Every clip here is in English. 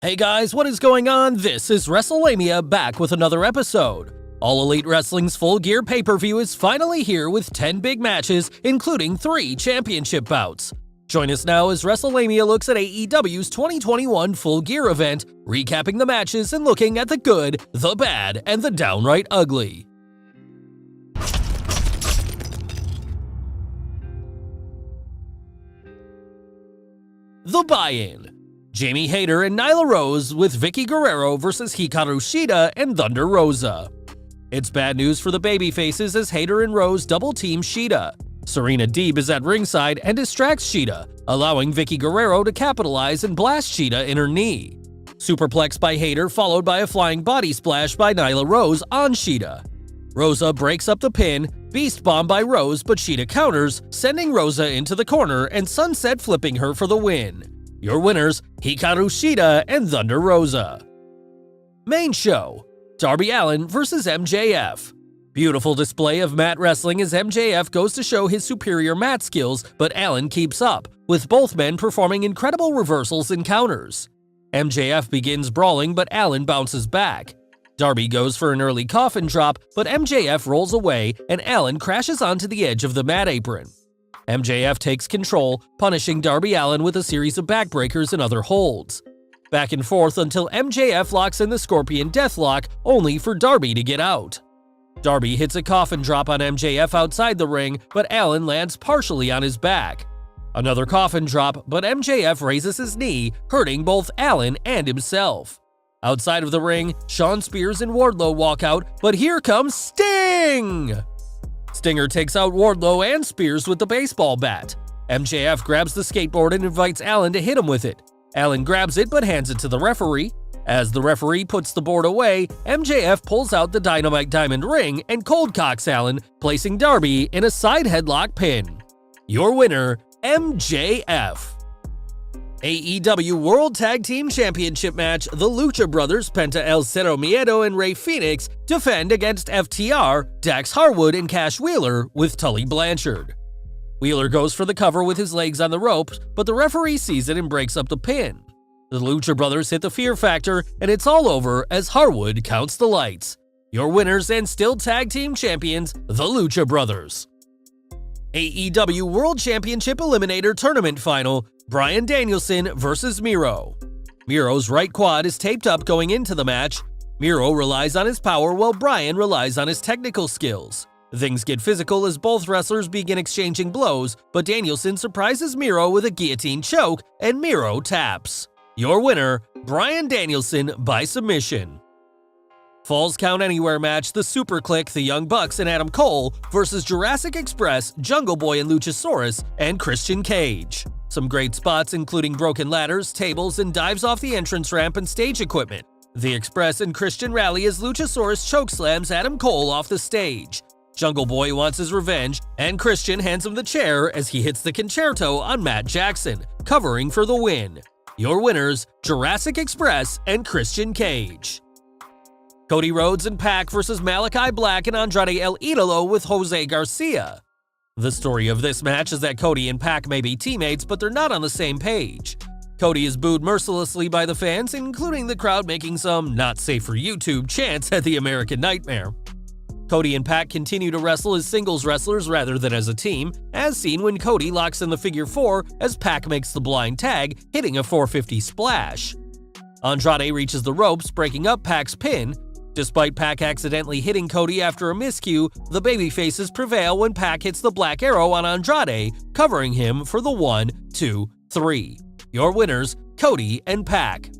Hey guys, what is going on? This is Wrestlelamia back with another episode. All Elite Wrestling's Full Gear pay-per-view is finally here with 10 big matches, including 3 championship bouts. Join us now as Wrestlelamia looks at AEW's 2021 Full Gear event, recapping the matches and looking at the good, the bad, and the downright ugly. The buy-in. Jamie Hayter and Nyla Rose with Vicky Guerrero versus Hikaru Shida and Thunder Rosa. It's bad news for the babyfaces as Hayter and Rose double-team Shida. Serena Deeb is at ringside and distracts Shida, allowing Vicky Guerrero to capitalize and blast Shida in her knee. Superplex by Hayter followed by a flying body splash by Nyla Rose on Shida. Rosa breaks up the pin, beast bomb by Rose, but Shida counters, sending Rosa into the corner and sunset flipping her for the win. Your winners, Hikaru Shida and Thunder Rosa. Main show, Darby Allin vs MJF. Beautiful display of mat wrestling as MJF goes to show his superior mat skills, but Allin keeps up, with both men performing incredible reversals and counters. MJF begins brawling, but Allin bounces back. Darby goes for an early coffin drop, but MJF rolls away and Allin crashes onto the edge of the mat apron. MJF takes control, punishing Darby Allin with a series of backbreakers and other holds. Back and forth until MJF locks in the Scorpion Deathlock, only for Darby to get out. Darby hits a coffin drop on MJF outside the ring, but Allin lands partially on his back. Another coffin drop, but MJF raises his knee, hurting both Allin and himself. Outside of the ring, Shawn Spears and Wardlow walk out, but here comes Sting! Stinger takes out Wardlow and Spears with the baseball bat. MJF grabs the skateboard and invites Allin to hit him with it. Allin grabs it but hands it to the referee. As the referee puts the board away, MJF pulls out the Dynamite Diamond ring and cold cocks Allin, placing Darby in a side headlock pin. Your winner, MJF. AEW World Tag Team Championship match, the Lucha Brothers Penta El Cero Miedo and Rey Fenix defend against FTR, Dax Harwood, and Cash Wheeler with Tully Blanchard. Wheeler goes for the cover with his legs on the ropes, but the referee sees it and breaks up the pin. The Lucha Brothers hit the Fear Factor, and it's all over as Harwood counts the lights. Your winners and still tag team champions, the Lucha Brothers. AEW World Championship Eliminator Tournament Final, Bryan Danielson vs. Miro. Miro's right quad is taped up going into the match. Miro relies on his power while Bryan relies on his technical skills. Things get physical as both wrestlers begin exchanging blows, but Danielson surprises Miro with a guillotine choke and Miro taps. Your winner, Bryan Danielson by submission. Falls Count Anywhere match, the Super Click, the Young Bucks and Adam Cole versus Jurassic Express, Jungle Boy and Luchasaurus, and Christian Cage. Some great spots including broken ladders, tables, and dives off the entrance ramp and stage equipment. The Express and Christian rally as Luchasaurus chokeslams Adam Cole off the stage. Jungle Boy wants his revenge, and Christian hands him the chair as he hits the concerto on Matt Jackson, covering for the win. Your winners, Jurassic Express and Christian Cage. Cody Rhodes and Pac versus Malachi Black and Andrade El Idolo with Jose Garcia. The story of this match is that Cody and Pac may be teammates, but they're not on the same page. Cody is booed mercilessly by the fans, including the crowd making some not safe for YouTube chants at the American Nightmare. Cody and Pac continue to wrestle as singles wrestlers rather than as a team, as seen when Cody locks in the figure 4 as Pac makes the blind tag, hitting a 450 splash. Andrade reaches the ropes, breaking up Pac's pin. Despite Pac accidentally hitting Cody after a miscue, the babyfaces prevail when Pac hits the Black Arrow on Andrade, covering him for the 1, 2, 3. Your winners, Cody and Pac.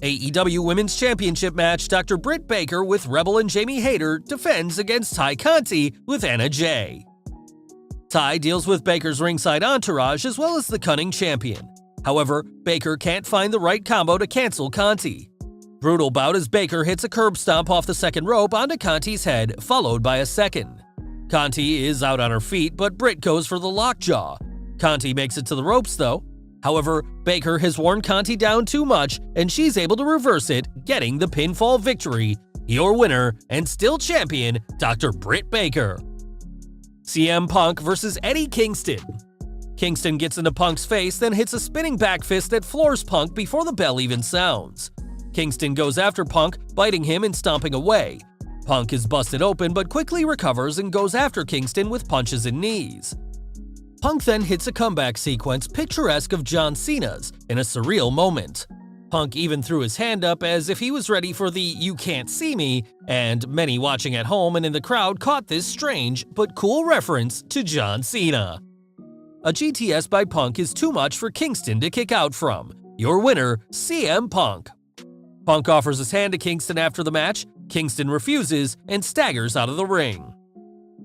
AEW Women's Championship match, Dr. Britt Baker with Rebel and Jamie Hayter defends against Ty Conti with Anna Jay. Ty deals with Baker's ringside entourage as well as the cunning champion. However, Baker can't find the right combo to cancel Conti. Brutal bout as Baker hits a curb stomp off the second rope onto Conti's head, followed by a second. Conti is out on her feet, but Britt goes for the lockjaw. Conti makes it to the ropes though. However, Baker has worn Conti down too much, and she's able to reverse it, getting the pinfall victory. Your winner and still champion, Dr. Britt Baker. CM Punk vs. Eddie Kingston. Kingston gets into Punk's face, then hits a spinning back fist that floors Punk before the bell even sounds. Kingston goes after Punk, biting him and stomping away. Punk is busted open but quickly recovers and goes after Kingston with punches and knees. Punk then hits a comeback sequence picturesque of John Cena's in a surreal moment. Punk even threw his hand up as if he was ready for the "you can't see me," and many watching at home and in the crowd caught this strange but cool reference to John Cena. A GTS by Punk is too much for Kingston to kick out from. Your winner, CM Punk. Punk offers his hand to Kingston after the match. Kingston refuses and staggers out of the ring.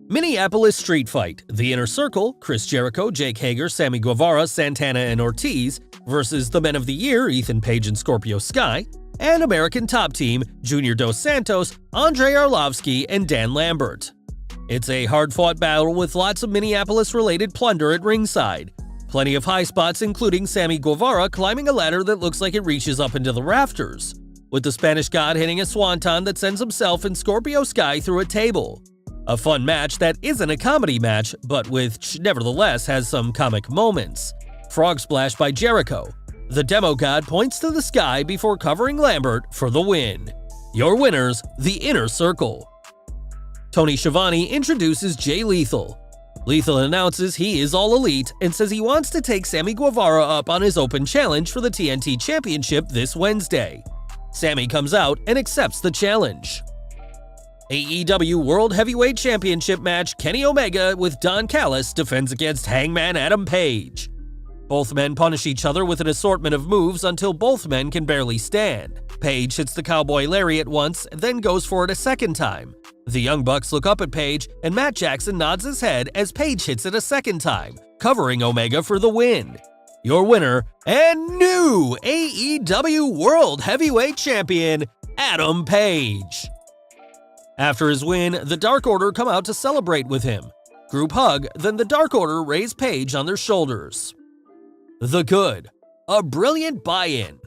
Minneapolis Street Fight. The Inner Circle, Chris Jericho, Jake Hager, Sammy Guevara, Santana, and Ortiz versus the Men of the Year, Ethan Page and Scorpio Sky, and American Top Team, Junior Dos Santos, Andre Arlovsky, and Dan Lambert. It's a hard-fought battle with lots of Minneapolis-related plunder at ringside. Plenty of high spots, including Sammy Guevara climbing a ladder that looks like it reaches up into the rafters, with the Spanish God hitting a swanton that sends himself and Scorpio Sky through a table. A fun match that isn't a comedy match, but which nevertheless has some comic moments. Frog Splash by Jericho. The Demo God points to the sky before covering Lambert for the win. Your winners, the Inner Circle. Tony Schiavone introduces Jay Lethal. Lethal announces he is All Elite and says he wants to take Sammy Guevara up on his open challenge for the TNT Championship this Wednesday. Sammy comes out and accepts the challenge. AEW World Heavyweight Championship match. Kenny Omega with Don Callis defends against Hangman Adam Page. Both men punish each other with an assortment of moves until both men can barely stand. Page hits the Cowboy Lariat once, then goes for it a second time. The Young Bucks look up at Page, and Matt Jackson nods his head as Page hits it a second time, covering Omega for the win. Your winner and new AEW World Heavyweight Champion, Adam Page. After his win, the Dark Order come out to celebrate with him. Group hug, then the Dark Order raise Page on their shoulders. The Good. A brilliant buy-in.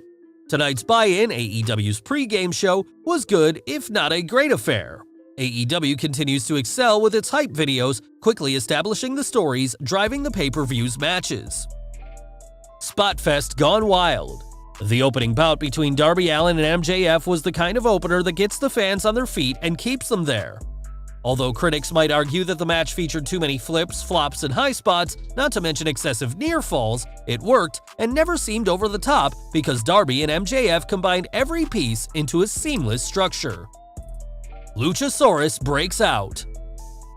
Tonight's buy-in, AEW's pre-game show, was good if not a great affair. AEW continues to excel with its hype videos, quickly establishing the stories driving the pay-per-view's matches. Spotfest gone wild. The opening bout between Darby Allin and MJF was the kind of opener that gets the fans on their feet and keeps them there. Although critics might argue that the match featured too many flips, flops, and high spots, not to mention excessive near falls, it worked and never seemed over the top because Darby and MJF combined every piece into a seamless structure. Luchasaurus breaks out.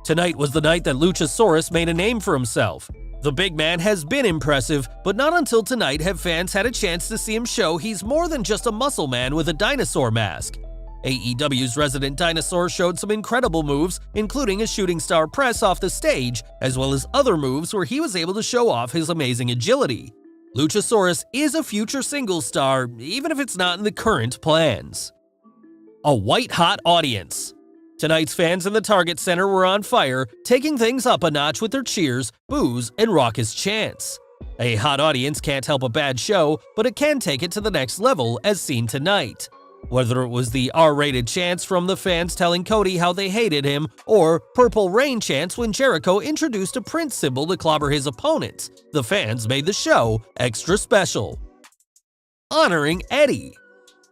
Tonight was the night that Luchasaurus made a name for himself. The big man has been impressive, but not until tonight have fans had a chance to see him show he's more than just a muscle man with a dinosaur mask. AEW's resident dinosaur showed some incredible moves, including a shooting star press off the stage, as well as other moves where he was able to show off his amazing agility. Luchasaurus is a future singles star, even if it's not in the current plans. A white-hot audience. Tonight's fans in the Target Center were on fire, taking things up a notch with their cheers, boos, and raucous chants. A hot audience can't help a bad show, but it can take it to the next level as seen tonight. Whether it was the R-rated chants from the fans telling Cody how they hated him, or Purple Rain chants when Jericho introduced a Prince symbol to clobber his opponents, the fans made the show extra special. Honoring Eddie.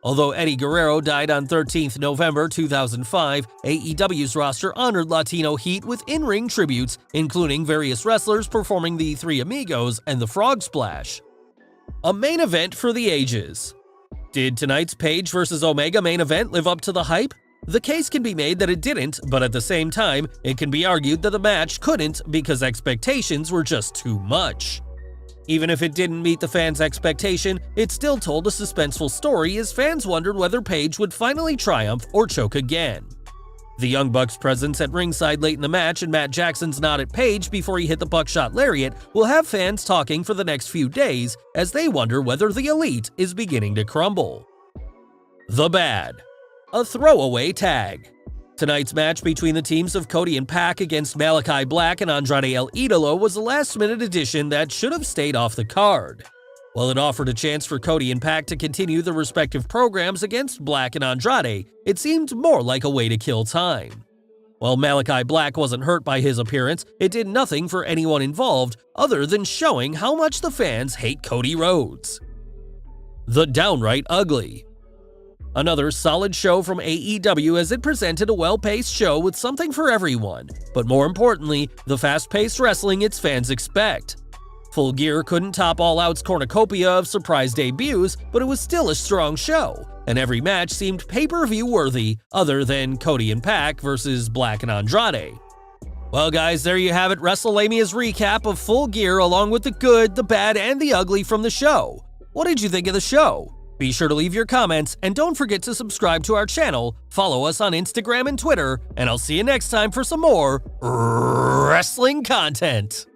Although Eddie Guerrero died on 13th November 2005, AEW's roster honored Latino Heat with in-ring tributes, including various wrestlers performing the Three Amigos and the Frog Splash. A main event for the ages. Did tonight's Page vs. Omega main event live up to the hype? The case can be made that it didn't, but at the same time, it can be argued that the match couldn't because expectations were just too much. Even if it didn't meet the fans' expectation, it still told a suspenseful story as fans wondered whether Page would finally triumph or choke again. The Young Bucks' presence at ringside late in the match and Matt Jackson's nod at Page before he hit the buckshot lariat will have fans talking for the next few days as they wonder whether the Elite is beginning to crumble. The Bad. A throwaway tag. Tonight's match between the teams of Cody and Pac against Malachi Black and Andrade El Idolo was a last-minute addition that should have stayed off the card. While it offered a chance for Cody and Pac to continue their respective programs against Black and Andrade, it seemed more like a way to kill time. While Malachi Black wasn't hurt by his appearance, it did nothing for anyone involved other than showing how much the fans hate Cody Rhodes. The Downright Ugly. Another solid show from AEW as it presented a well-paced show with something for everyone, but more importantly, the fast-paced wrestling its fans expect. Full Gear couldn't top All Out's cornucopia of surprise debuts, but it was still a strong show, and every match seemed pay-per-view worthy other than Cody and Pac versus Black and Andrade. Well guys, there you have it, Wrestlemania's recap of Full Gear along with the good, the bad, and the ugly from the show. What did you think of the show? Be sure to leave your comments, and don't forget to subscribe to our channel, follow us on Instagram and Twitter, and I'll see you next time for some more wrestling content.